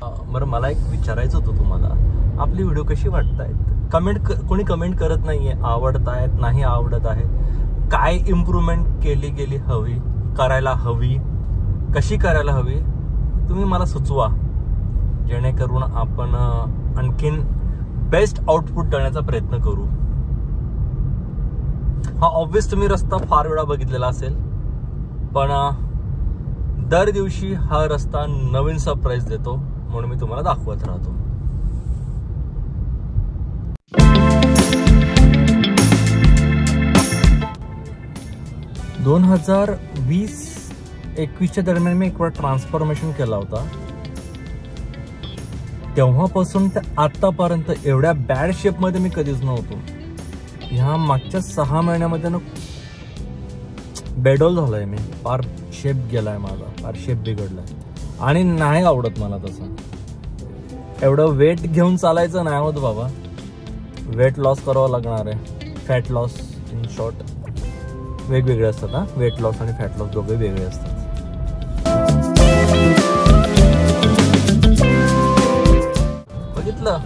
बरं, मला एक विचारायचं होतं तुम्हाला, आपली व्हिडिओ कशी वाटतायत? कोणी कमेंट करत नाहीये, आवडतायत नाही आवडत आहे, काय इम्प्रूव्हमेंट केली हवी, करायला हवी, कशी करायला हवी, तुम्ही मला सुचवा, जेणेकरून आपण आणखीन बेस्ट आउटपुट देण्याचा प्रयत्न करू. हा ऑब्वियस तुम्ही रस्ता फार वेळा बघितलेला असेल, पण दर दिवशी हा रस्ता नवीन सरप्राईज देतो, म्हणून मी तुम्हाला दाखवत राहतो. दोन 2020-21 दरम्यान मी एक वेळा ट्रान्सफॉर्मेशन केला होता. तेव्हापासून ते आतापर्यंत एवढ्या बॅड शेप मध्ये मी कधीच नव्हतो. ह्या मागच्या 6 महिन्यामध्ये ना बेडोल झालोय मी, फार शेप गेलाय माझा, फार शेप बिघडलाय आणि नाही आवडत मला तसं. एवढं वेट घेऊन चालायचं नाही होत बाबा. वेट लॉस करावं लागणार आहे, फॅट लॉस इन शॉर्ट. वेगवेगळे असतात हा, वेट लॉस आणि फॅट लॉस दोघे वेगळे असतात. बघितलं,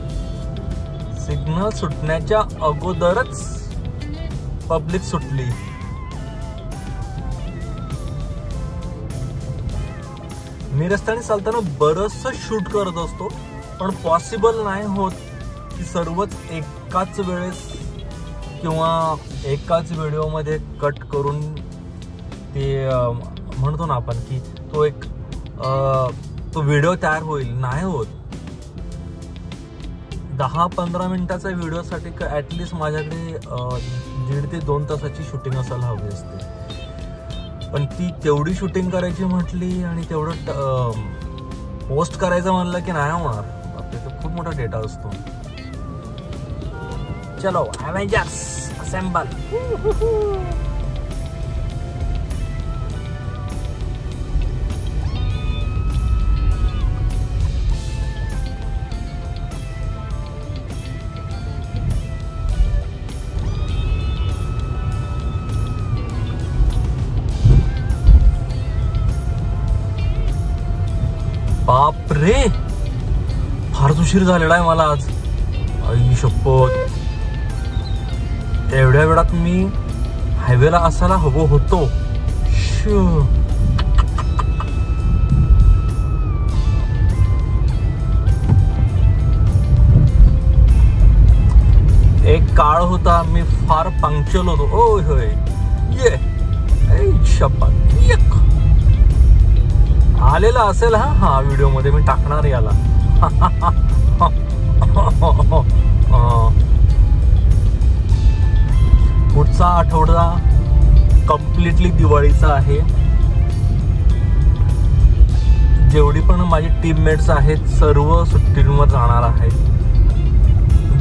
सिग्नल सुटण्याच्या अगोदरच पब्लिक सुटली. मी रस्त्याने चालताना बरंचसं शूट करत असतो, पण पॉसिबल नाही होत की सर्वच एकाच वेळेस किंवा एकाच व्हिडिओमध्ये कट करून ते म्हणतो ना आपण की तो व्हिडिओ तयार होईल. नाही होत. 10-15 मिनिटाच्या व्हिडिओसाठी ॲटलिस्ट माझ्याकडे 1.5 ते 2 तासाची शूटिंग असायला हवी असते. पण ती तेवढी शूटिंग करायची म्हटली आणि तेवढं पोस्ट करायचं म्हणलं की नाही होणार. आपल्याला खूप मोठा डेटा असतो. चलो अवेंजर्स असेंबल. बापरे, फारच उशीर झालेला आहे मला आज. आई शपथ, एवढ्या वेळात मी हायवेला असायला हवं होतो. एक काळ होता मी फार पंक्चुअल होतो. ओय होय, ये शपथ आलेला असेल हा व्हिडिओ मध्ये मी टाकणार याला. पुढचा आठवडा कम्प्लिटली दिवाळीचा आहे. जेवढी पण माझी टीममेट्स आहेत सर्व सुट्टींवर जाणार आहेत.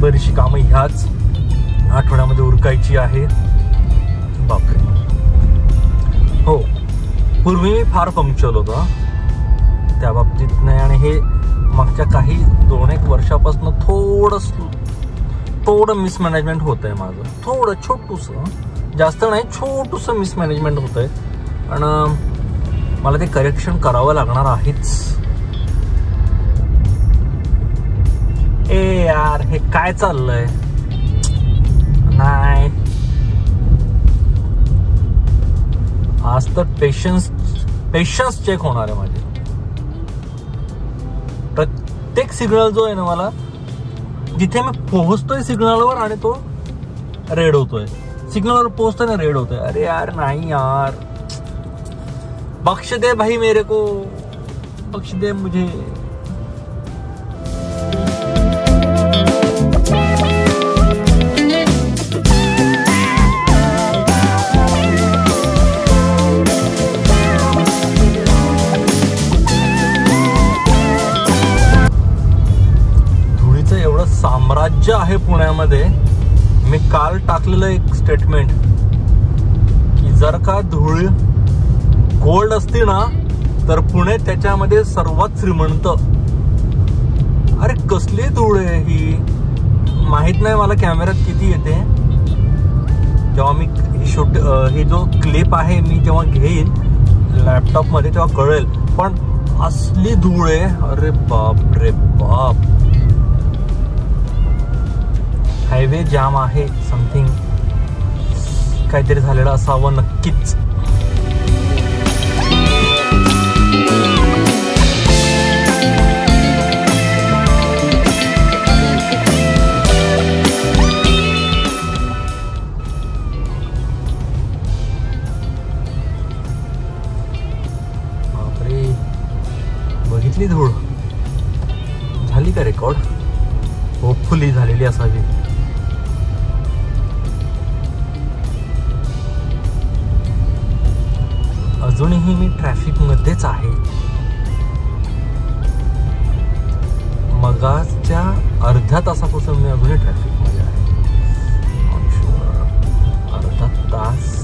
बरीचशी कामं ह्याच आठवड्यामध्ये उरकायची आहे. बापरे, हो, पूर्वी मी फार पंक्चुअल होतो त्या बाबतीत नाही. आणि हे मागच्या काही 2-1 वर्षापासून थोडं मिसमॅनेजमेंट होत आहे माझं. थोडं छोटूसं, जास्त नाही, छोटूसं मिसमॅनेजमेंट होत आहे. आणि मला ते करेक्शन करावं लागणार आहेच. ए यार, हे काय चाललंय? नाही, आज तर पेशन्स चेक होणार आहे माझे. प्रत्येक सिग्नल जो आहे ना, मला जिथे मी पोहोचतोय सिग्नलवर आणि तो रेड होतोय, सिग्नलवर पोहोचतोय ना रेड होतोय. अरे यार नाही यार, बख्श दे भाई मेरे को, बख्श दे मुझे. साम्राज्य आहे पुण्यामध्ये. मी काल टाकलेलं एक स्टेटमेंट की जर का धूळ गोल्ड असती ना तर पुणे त्याच्यामध्ये सर्वात श्रीमंत. अरे कसली धूळ आहे ही, माहित नाही मला कॅमेऱ्यात किती येते. जेव्हा मी ही जो क्लिप आहे मी जेव्हा घेईन लॅपटॉप मध्ये तेव्हा कळेल. पण असली धूळ आहे. अरे बाप रे बाप. हायवे जाम आहे. समथिंग काहीतरी झालेलं असावं नक्कीच. बघितली धूळ झाली का रेकॉर्ड? होपफुली झालेली असावी. अजूनही मी ट्रॅफिक मध्येच आहे. मगाच्या अर्ध्या तासापासून मी अजूनही ट्रॅफिक मध्ये आहे. अर्धा तास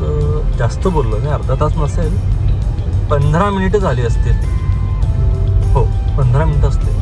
जास्त बोललो नाही, अर्धा तास नसेल, 15 मिनिटं झाली असतील. हो 15 मिनिटं असतील.